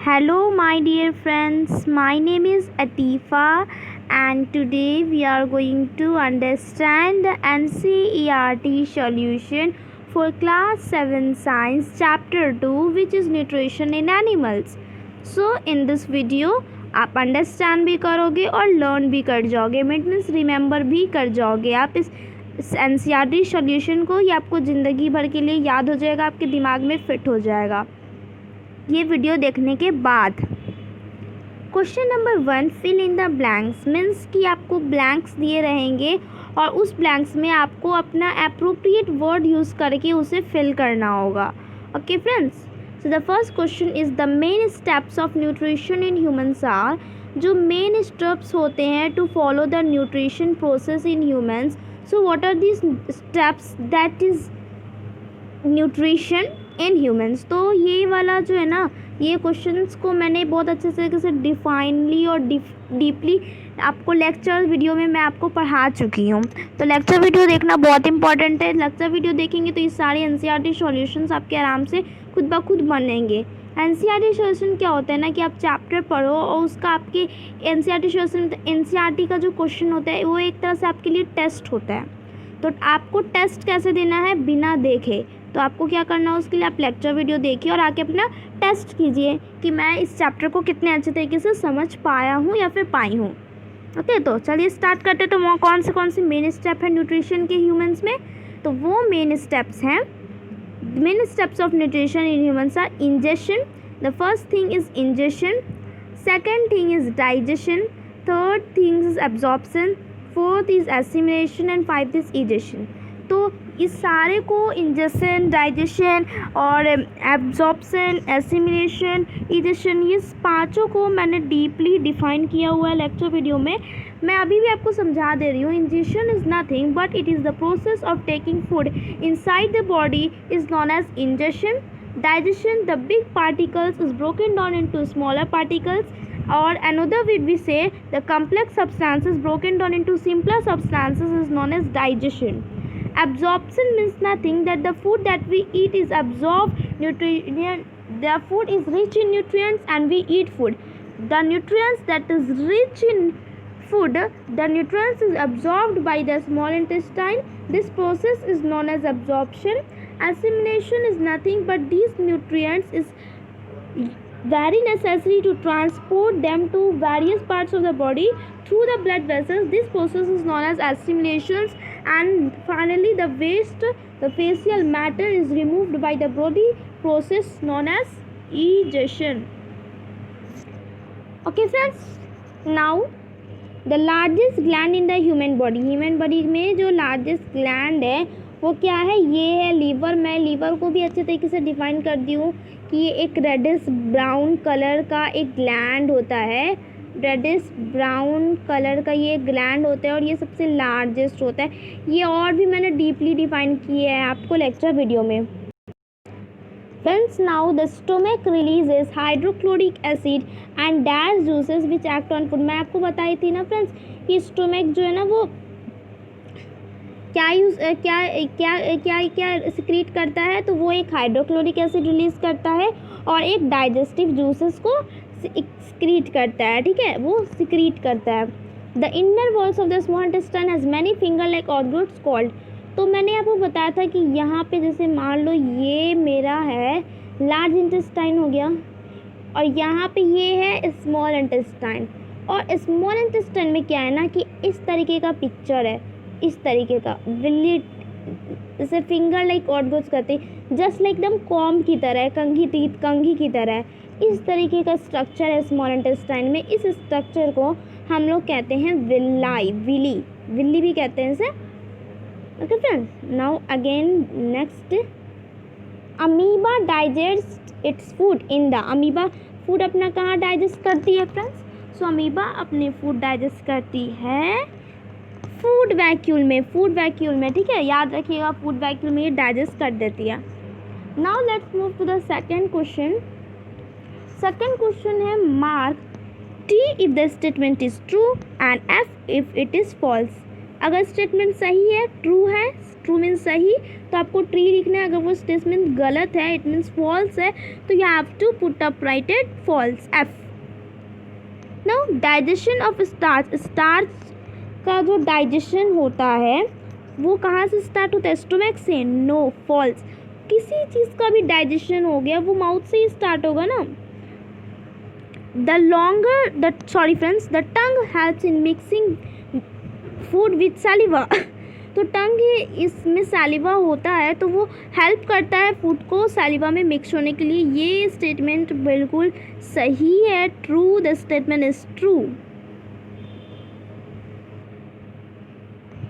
Hello, my dear friends. My name is Atifa, and today we are going to understand the NCERT solution for Class 7 Science Chapter 2, which is Nutrition in Animals. So, in this video, आप understand भी करोगे और learn भी कर जाओगे, means remember भी कर जाओगे आप इस NCERT सॉल्यूशन को। ये आपको ज़िंदगी भर के लिए याद हो जाएगा, आपके दिमाग में फिट हो जाएगा ये वीडियो देखने के बाद। Question number 1, fill in the blanks, means कि आपको ब्लैंक्स दिए रहेंगे और उस ब्लैंक्स में आपको अपना एप्रोप्रिएट वर्ड यूज़ करके उसे फिल करना होगा। Okay friends, so the first question is the main steps of nutrition in humans are, जो मेन स्टेप्स होते हैं to follow the nutrition process in humans. So what are these steps that is nutrition in humans. तो ये वाला जो है ना, ये क्वेश्चंस को मैंने बहुत अच्छे तरीके से डिफाइनली और डीपली आपको लेक्चर वीडियो में मैं आपको पढ़ा चुकी हूँ। तो लेक्चर वीडियो देखना बहुत इंपॉर्टेंट है। लेक्चर वीडियो देखेंगे तो ये सारे NCERT सॉल्यूशंस आपके आराम से खुद ब खुद बनेंगे। NCERT सॉल्यूशन क्या होता है ना कि आप चैप्टर पढ़ो और उसका आपके NCERT सॉल्यूशन, NCERT का जो क्वेश्चन होता है वो एक तरह से आपके लिए टेस्ट होता है। तो आपको टेस्ट कैसे देना है, बिना देखे। तो आपको क्या करना है, उसके लिए आप लेक्चर वीडियो देखिए और आके अपना टेस्ट कीजिए कि मैं इस चैप्टर को कितने अच्छे तरीके से समझ पाया हूँ या फिर पाई हूँ। ओके, तो चलिए स्टार्ट करते हैं। तो वो कौन से मेन स्टेप है न्यूट्रिशन के ह्यूमंस में, तो वो मेन स्टेप्स हैं। Main steps of nutrition in humans are ingestion, the first thing is ingestion, second thing is digestion, third thing is absorption, fourth is assimilation and fifth is egestion. तो इस सारे को ingestion, digestion और absorption, assimilation, egestion, ये पांचों को मैंने deeply define किया हुआ है लेक्चर वीडियो में। मैं अभी भी आपको समझा दे रही हूँ। Ingestion is nothing but it is the process of taking food inside the body is known as ingestion. Digestion, the big particles is broken down into smaller particles, or another way we say the complex substances broken down into simpler substances is known as digestion. Absorption means nothing that the food that we eat is absorbed nutrient. The food is rich in nutrients and we eat food. The nutrients that is rich in food, the nutrients is absorbed by the small intestine. This process is known as absorption. Assimilation is nothing but these nutrients is very necessary to transport them to various parts of the body through the blood vessels. This process is known as assimilations. And finally the waste, the facial matter is removed by the body process known as egestion. Okay friends, now the largest gland in the human body में जो largest gland है वो क्या है, ये है liver. मैं liver को भी अच्छे तरीके से डिफाइन कर दी हूँ कि ये एक रेडिश ब्राउन कलर का एक ग्लैंड होता है। रेडिश ब्राउन कलर का ये ग्लैंड होता है और ये सबसे लार्जेस्ट होता है। ये और भी मैंने डीपली डिफाइन किया है आपको लेक्चर वीडियो में। Friends, now the stomach releases hydrochloric acid and dash juices which act on food. मैं आपको बताई थी ना फ्रेंड्स कि स्टोमक जो है ना वो क्या सिक्रीट करता है, तो वो एक हाइड्रोक्लोरिक एसिड रिलीज करता है और एक डाइजेस्टिव जूसेस को सिक्रीट करता है। ठीक है, वो सिक्रीट करता है। The inner walls of the small intestine has many finger like organs called. तो मैंने आपको बताया था कि यहाँ पे जैसे मान लो ये मेरा है लार्ज इंटेस्टाइन हो गया और यहाँ पे ये है स्मॉल इंटेस्टाइन। और स्मॉल इंटेस्टाइन में क्या है ना कि इस तरीके का पिक्चर है, इस तरीके का विल्ली, जैसे फिंगर लाइक ऑर्गन्स करते, जस्ट लाइक एकदम कॉम की तरह, कंघी की तरह इस तरीके का स्ट्रक्चर है स्मॉल इंटेस्टाइन में। इस स्ट्रक्चर को हम लोग कहते हैं विल्ली भी कहते हैं इसे। Okay friends, now again next, amoeba digest its food in the, amoeba food अपना कहाँ डाइजेस्ट करती है फ्रेंड्स? सो अमीबा अपने फूड डाइजेस्ट करती है फूड वैक्यूल में। ठीक है, याद रखिएगा फूड वैक्यूल में ये डाइजेस्ट कर देती है। Now let's move to the second question. Second question है mark T if the statement is true and F if it is false. अगर स्टेटमेंट सही है, ट्रू है, ट्रू मीन्स सही, तो आपको ट्री लिखना है. अगर वो स्टेटमेंट गलत है, इट मीन्स फॉल्स है, तो you have to put up writed false, F. Now digestion of starch. Starch का जो डाइजेशन होता है वो कहाँ से स्टार्ट होता है? स्टोमक से. No, false. किसी चीज़ का भी डाइजेशन हो गया वो माउथ से ही स्टार्ट होगा ना. Sorry friends, the tongue helps in mixing food with saliva. तो टंग इसमें सैलिवा होता है तो वो हेल्प करता है फूड को सैलिवा में मिक्स होने के लिए. ये स्टेटमेंट बिल्कुल सही है, true. The statement is true.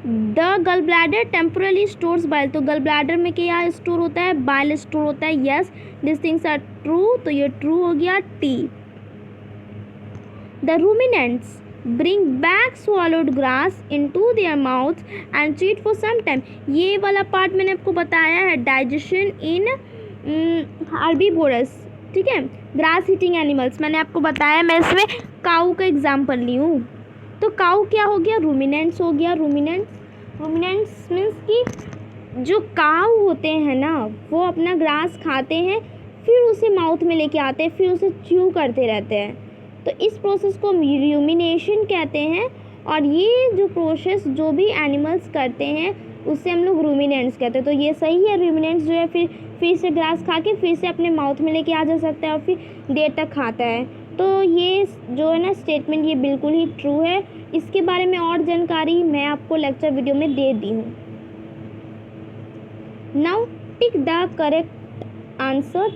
The गल ब्लैडर टेम्पोरली स्टोर्स बाइल. तो गल ब्लैडर में क्या स्टोर होता है? बाइल स्टोर होता है. Yes, this things are true. तो ये ट्रू हो गया, T. The ruminants bring back swallowed grass into their mouths and chew it for some time. ये वाला पार्ट मैंने आपको बताया है, डाइजेशन इन हर्बीवोरस. ठीक है, ग्रास ईटिंग एनिमल्स मैंने आपको बताया. मैं इसमें काऊ का एग्जाम्पल ली हूँ. तो काऊ क्या हो गया? रूमिनेंट्स हो गया. रूमिनेंट्स मीन्स कि जो काऊ होते हैं ना वो अपना ग्रास खाते हैं, फिर उसे माउथ में लेके आते हैं, फिर उसे च्यू करते रहते हैं. तो इस प्रोसेस को रूमिनेशन कहते हैं. और ये जो प्रोसेस जो भी एनिमल्स करते हैं उससे हम लोग रूमिनेंट्स कहते हैं. तो ये सही है. रूमिनेंट्स जो है फिर से ग्रास खा के फिर से अपने माउथ में लेके आ जा सकता है और फिर देर तक खाता है. तो ये जो है ना स्टेटमेंट ये बिल्कुल ही ट्रू है. इसके बारे में और जानकारी मैं आपको लेक्चर वीडियो में दे दी हूँ. Now tick the correct answer.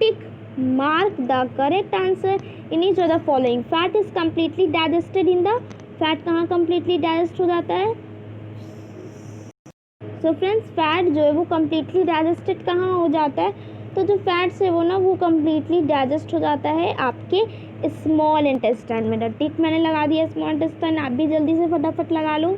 Tick mark the correct answer in each of the following. Fat is completely digested in the. Fat कहाँ completely digest हो जाता है? So friends, फैट जो है वो completely digested कहाँ हो जाता है? तो जो फैट्स है वो ना वो completely digest हो जाता है आपके स्मॉल इंटेस्टाइन में. टिक मैंने लगा दिया स्मॉल इंटेस्टाइन, आप भी जल्दी से फटाफट लगा लो.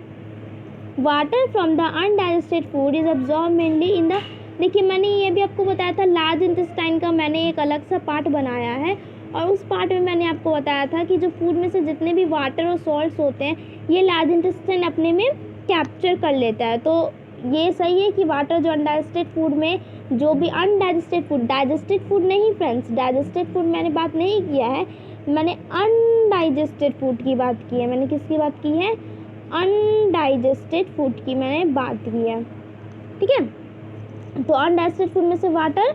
Water from the undigested food is absorb mainly in the. देखिए मैंने ये भी आपको बताया था, लार्ज इंटेस्टाइन का मैंने एक अलग सा पार्ट बनाया है और उस पार्ट में मैंने आपको बताया था कि जो फूड में से जितने भी वाटर और सॉल्ट्स होते हैं ये लार्ज इंटेस्टाइन अपने में कैप्चर कर लेता है. तो ये सही है कि वाटर जो अनडाइजेस्टेड फूड में जो भी अनडाइजेस्टेड फूड, डाइजेस्टेड फूड नहीं फ्रेंड्स, डाइजेस्टेड फूड मैंने बात नहीं किया है, मैंने अनडाइजेस्टेड फूड की बात की है. मैंने किसकी बात की है? अनडाइजेस्टेड फूड की मैंने बात की है. ठीक है, तो अनडाइजेस्टेड फूड में से वाटर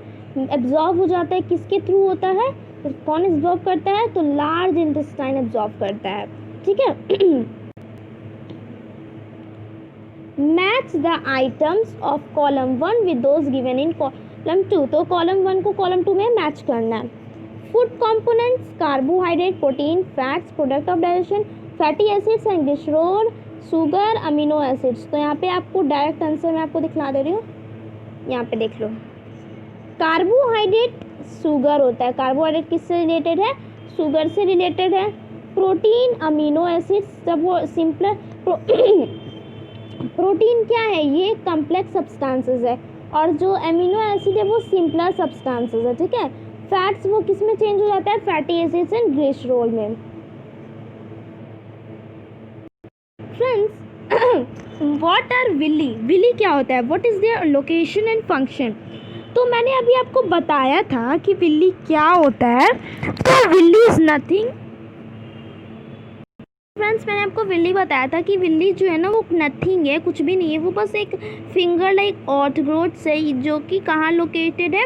एब्जॉर्ब हो जाता है. किसके थ्रू होता है? तो कौन एब्जॉर्ब करता है? तो लार्ज इंटेस्टाइन एब्जॉर्ब करता है. ठीक है. Match the items of column 1 with those given in column 2. तो कॉलम 1 को कॉलम 2 में मैच करना है. Food components carbohydrate, protein, fats, product of digestion, fatty acids and glycerol, sugar, amino acids. तो यहाँ पे आपको डायरेक्ट आंसर मैं आपको दिखला दे रही हूँ. यहाँ पे देख लो, कार्बोहाइड्रेट शुगर होता है. कार्बोहाइड्रेट किससे रिलेटेड है? शुगर से रिलेटेड है. प्रोटीन, अमीनो एसिड्स, सब वो सिंपल. प्रोटीन क्या है? ये कॉम्प्लेक्स सब्सटेंसेस है और जो अमीनो एसिड है वो सिंपलर सब्सटेंसेस है. ठीक है. फैट्स वो किस में चेंज हो जाता है? फैटी एसिड्स एंड ग्लिसरॉल में. Friends, What are villi? Villi क्या होता है? What is their location and function? तो मैंने अभी आपको बताया था कि विली क्या होता है. तो विली इज नथिंग. फ्रेंड्स, मैंने आपको विली बताया था कि विली जो है ना वो नथिंग है, कुछ भी नहीं है. वो बस एक फिंगर लाइक ऑर्थग्रोथ्स है जो कि कहाँ लोकेटेड है?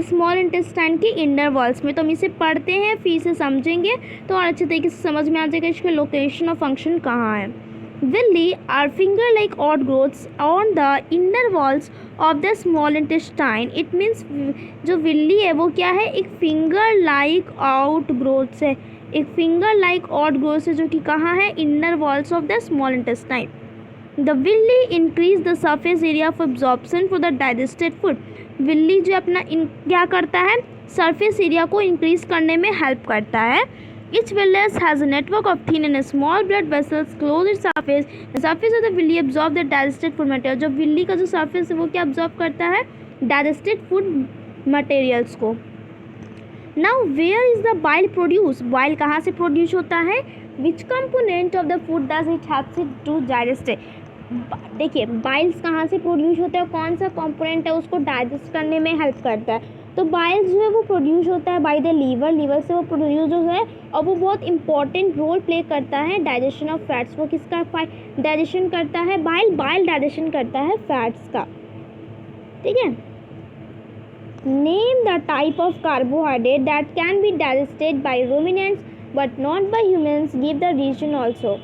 स्मॉल इंटेस्टाइन के इनर वॉल्स में. तो हम इसे पढ़ते हैं फिर इसे समझेंगे तो और अच्छे तरीके से समझ में आ जाएगा इसका लोकेशन और फंक्शन कहाँ है. Villi are finger-like outgrowths on the inner walls of the small intestine. It means जो villi है वो क्या है? एक finger-like outgrowths है. एक finger-like outgrowths है जो कि कहाँ है? Inner walls of the small intestine. The villi increase the surface area of absorption for the digested food. villi जो अपना क्या करता है? surface area को increase करने में help करता है. Each villi has a network of thin and small blood vessels close its surface. The surface of the villi absorb the digested food material. जो villi का जो surface है वो क्या absorb करता है? Digested food materials को. Now where is the bile produced? Bile कहाँ से produce होता है? Which component of the food does it helps it to digest. देखिए बाइल्स कहाँ से प्रोड्यूस होता है, कौन सा कंपोनेंट है उसको डाइजेस्ट करने में हेल्प करता है। तो बाइल्स जो है वो प्रोड्यूस होता है बाय द लीवर, लीवर से वो प्रोड्यूस जो है और वो बहुत इंपॉर्टेंट रोल प्ले करता है डाइजेशन ऑफ फैट्स। वो किसका डाइजेशन करता है, बाइल डाइजेशन करता है फैट्स का, ठीक है। Name the type of carbohydrate that can be digested by ruminants but not by humans, give the reason also.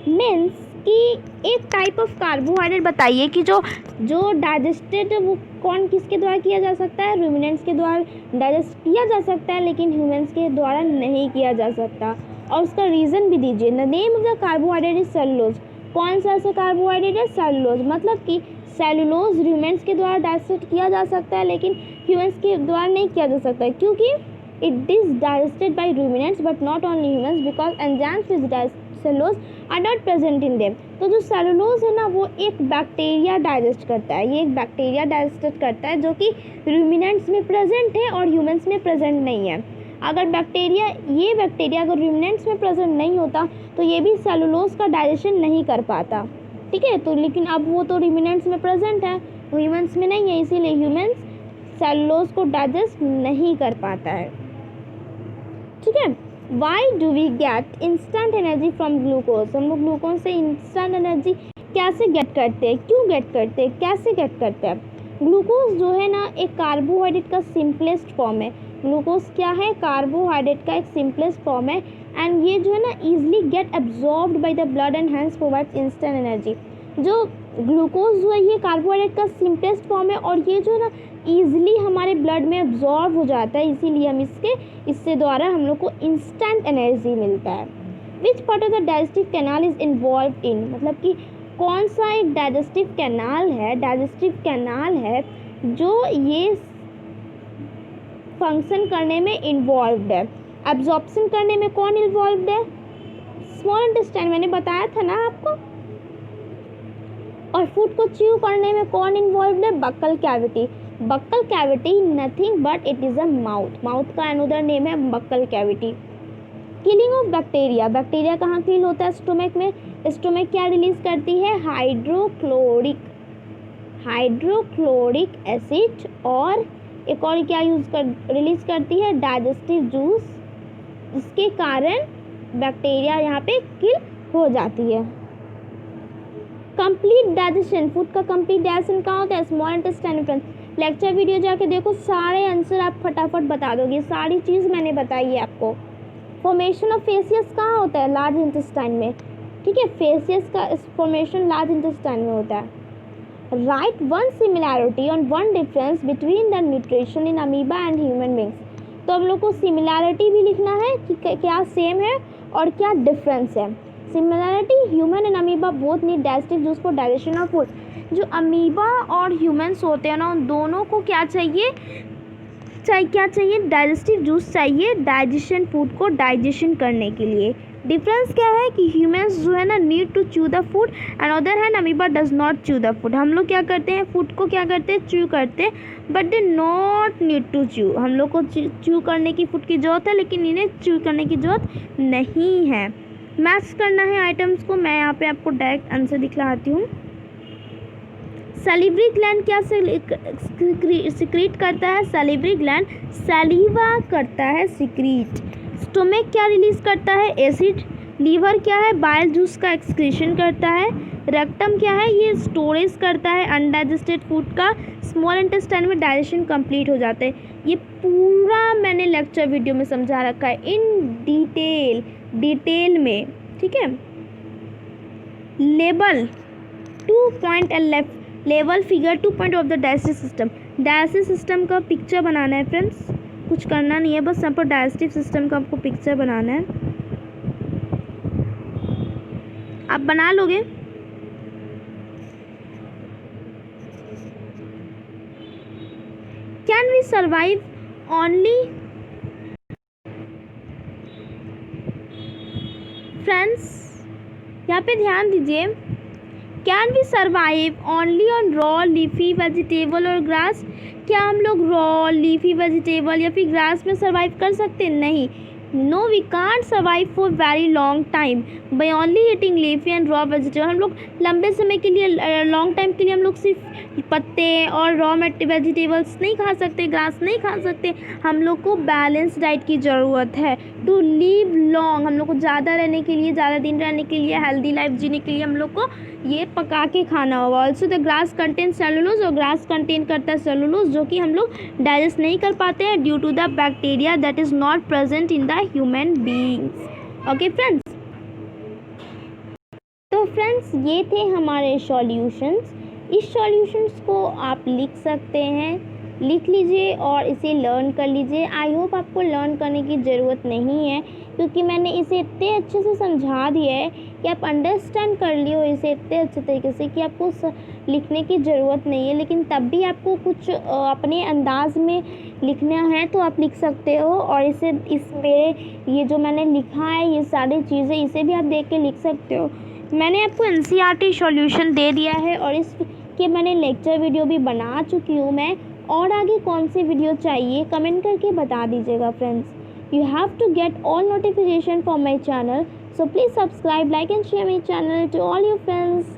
Means कि एक टाइप ऑफ कार्बोहाइड्रेट बताइए कि जो डाइजेस्टेड वो कौन किसके द्वारा किया जा सकता है, रूमिनेंट्स के द्वारा डाइजेस्ट किया जा सकता है लेकिन ह्यूमंस के द्वारा नहीं किया जा सकता, और उसका रीज़न भी दीजिए। The name of the carbohydrate is cellulose. कौन सा ऐसा कार्बोहाइड्रेट है, सेलुलोज। मतलब कि सेलुलोज ह्यूमंस के द्वारा डाइजेस्ट किया जा सकता है लेकिन ह्यूमंस के द्वारा नहीं किया जा सकता है, क्योंकि it is digested by ruminants but not only humans because enzymes which digest cellulose are not present in them. तो जो सेलुलोज है ना वो एक बैक्टीरिया डाइजेस्ट करता है, ये एक बैक्टीरिया डाइजेस्ट करता है जो कि रूमिनेंट्स में प्रेजेंट है और ह्यूमंस में प्रेजेंट नहीं है। अगर ये बैक्टीरिया अगर रूमिनेंट्स में प्रेजेंट नहीं होता तो ये भी सेलुलोज का डाइजेशन नहीं कर पाता, ठीक है। तो लेकिन अब वो तो रूमिनेंट्स में प्रेजेंट है, ह्यूमंस में नहीं है, इसीलिए ह्यूमंस सेलुलोज को डाइजेस्ट नहीं कर पाता है, ठीक है। Why do we get instant energy from glucose? हम लोग ग्लूकोज से इंस्टेंट एनर्जी कैसे गेट करते हैं, क्यों गेट करते हैं, कैसे गेट करते हैं। ग्लूकोज जो है ना एक कार्बोहाइड्रेट का सिंपलेस्ट फॉर्म है। ग्लूकोज क्या है, कार्बोहाइड्रेट का एक सिंपलेस्ट फॉर्म है एंड ये जो है ना easily get absorbed by the blood and hence provides instant energy. जो ग्लूकोज जो है ये कार्बोहाइड्रेट का सिंपलेस्ट फॉर्म है और ये जो है ना ईजिली हमारे ब्लड में एब्जॉर्ब हो जाता है, इसीलिए हम इससे द्वारा हम लोग को इंस्टेंट एनर्जी मिलता है। Which part of the digestive canal is involve in, मतलब कि कौन सा एक डाइजेस्टिव कैनाल है जो ये फंक्शन करने में इन्वॉल्व है। एब्जॉर्प्शन करने में कौन इन्वॉल्व है, स्मॉल इंटेस्टाइन, मैंने बताया था ना आपको। और फूड को च्यू करने में कौन इन्वॉल्व है, buccal cavity. Buccal cavity nothing but it is a mouth का अनदर नेम है buccal cavity. Killing of bacteria, bacteria कहाँ किल होता है, स्टोमक में। स्टोमक क्या रिलीज करती है, हाइड्रोक्लोरिक एसिड और एक और क्या रिलीज करती है, डाइजेस्टिव जूस, जिसके कारण बैक्टीरिया यहाँ पे किल हो जाती है। कंप्लीट डाइजेशन, फूड का कंप्लीट डाइजेशन कहाँ होता है, small intestine. Friends lecture video जाके देखो, सारे आंसर आप फटाफट बता दोगे, सारी चीज़ मैंने बताई है आपको। फॉर्मेशन ऑफ फेसियस कहाँ होता है, लार्ज इंटेस्टाइन में, ठीक है। फेसियस का फॉर्मेशन लार्ज इंटेस्टाइन में होता है। राइट वन सिमिलैरिटी और one difference between the nutrition in amoeba and human beings. तो हम लोग को सिमिलैरिटी भी लिखना है कि क्या सेम है और क्या डिफरेंस है। Similarity, human and amoeba both need digestive juice for digestion of food. जो अमीबा और ह्यूमंस होते हैं ना उन दोनों को क्या चाहिए, डाइजेस्टिव जूस चाहिए डाइजेशन, फूड को डाइजेशन करने के लिए। डिफरेंस क्या है कि ह्यूमंस जो है ना need to chew the food and other hand amoeba does not chew the food. हम लोग क्या करते हैं, फूड को क्या करते हैं, च्यू करते हैं, but they not need to chew. हम लोग को च्यू करने की फूड की ज़रूरत है लेकिन इन्हें च्यू करने की ज़रूरत नहीं है। मैच करना है आइटम्स को, मैं यहाँ पे आपको डायरेक्ट आंसर दिखलाती हूँ। सैलिवरी ग्लैंड क्या सिक्रीट करता है, सैलिवरी ग्लैंड सैलिवा करता है सिक्रीट। स्टोमक क्या रिलीज करता है, एसिड। लीवर क्या है, बाइल जूस का एक्सक्रीशन करता है। रेक्टम क्या है, ये स्टोरेज करता है अनडाइजेस्टेड फूड का। स्मॉल इंटेस्टाइन में डाइजेशन कंप्लीट हो जाता है। ये पूरा मैंने लेक्चर वीडियो में समझा रखा है इन डिटेल में, ठीक है। Level 2.11 level figure 2 of the digestive system. Digestive system का पिक्चर बनाना है फ्रेंड्स, कुछ करना नहीं है, बस यहाँ पर डाइजेस्टिव सिस्टम का आपको पिक्चर बनाना है। आप बना लोगे, can we survive only, friends यहाँ पे ध्यान दीजिए, can we survive only on raw leafy vegetable और ग्रास। क्या हम लोग रॉ लीफी वेजिटेबल या फिर ग्रास में सर्वाइव कर सकते हैं, नहीं। No we can't survive for very long time by only eating leafy and raw vegetable. हम लोग लंबे समय के लिए, लॉन्ग टाइम के लिए हम लोग सिर्फ पत्ते और रॉ वेजिटेबल्स नहीं खा सकते, ग्रास नहीं खा सकते। हम लोग को बैलेंस डाइट की ज़रूरत है टू लिव लॉन्ग। हम लोग को ज़्यादा रहने के लिए, ज़्यादा दिन रहने के लिए, हेल्दी लाइफ जीने के लिए हम लोग को ये पका के खाना होगा। Also the grass contain cellulose, और ग्रास कंटेन करता है सेलुलोज, जो कि हम लोग डाइजेस्ट नहीं कर पाते हैं due to the bacteria that is not present in the human beings. Okay friends, तो फ्रेंड्स ये थे हमारे सॉल्यूशंस। इस सॉल्यूशंस को आप लिख सकते हैं, लिख लीजिए और इसे लर्न कर लीजिए। आई होप आपको लर्न करने की ज़रूरत नहीं है, क्योंकि मैंने इसे इतने अच्छे से समझा दिया है कि आप अंडरस्टैंड कर लिए हो इसे इतने अच्छे तरीके से कि आपको लिखने की ज़रूरत नहीं है। लेकिन तब भी आपको कुछ अपने अंदाज में लिखना है तो आप लिख सकते हो। और इसे मेरे ये जो मैंने लिखा है ये सारी चीज़ें, इसे भी आप देख के लिख सकते हो। मैंने आपको एनसीईआरटी सॉल्यूशन दे दिया है और इसके मैंने लेक्चर वीडियो भी बना चुकी हूँ मैं। और आगे कौन सी वीडियो चाहिए कमेंट करके बता दीजिएगा friends. You have to get all notification from my channel, so please subscribe, like and share my channel to all your friends।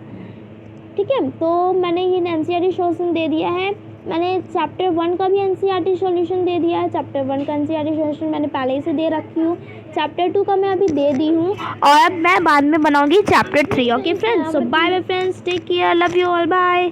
ठीक है, तो मैंने ये एनसीईआरटी सॉल्यूशन दे दिया है। मैंने चैप्टर 1 का भी एनसीईआरटी सॉल्यूशन दे दिया है। चैप्टर 1 का एनसीईआरटी सॉल्यूशन मैंने पहले ही से दे रखी हूँ। चैप्टर 2 का मैं अभी दे दी हूँ और अब मैं बाद में बनाऊँगी chapter 3। Okay friends, so bye bye friends, take care, love you all, bye.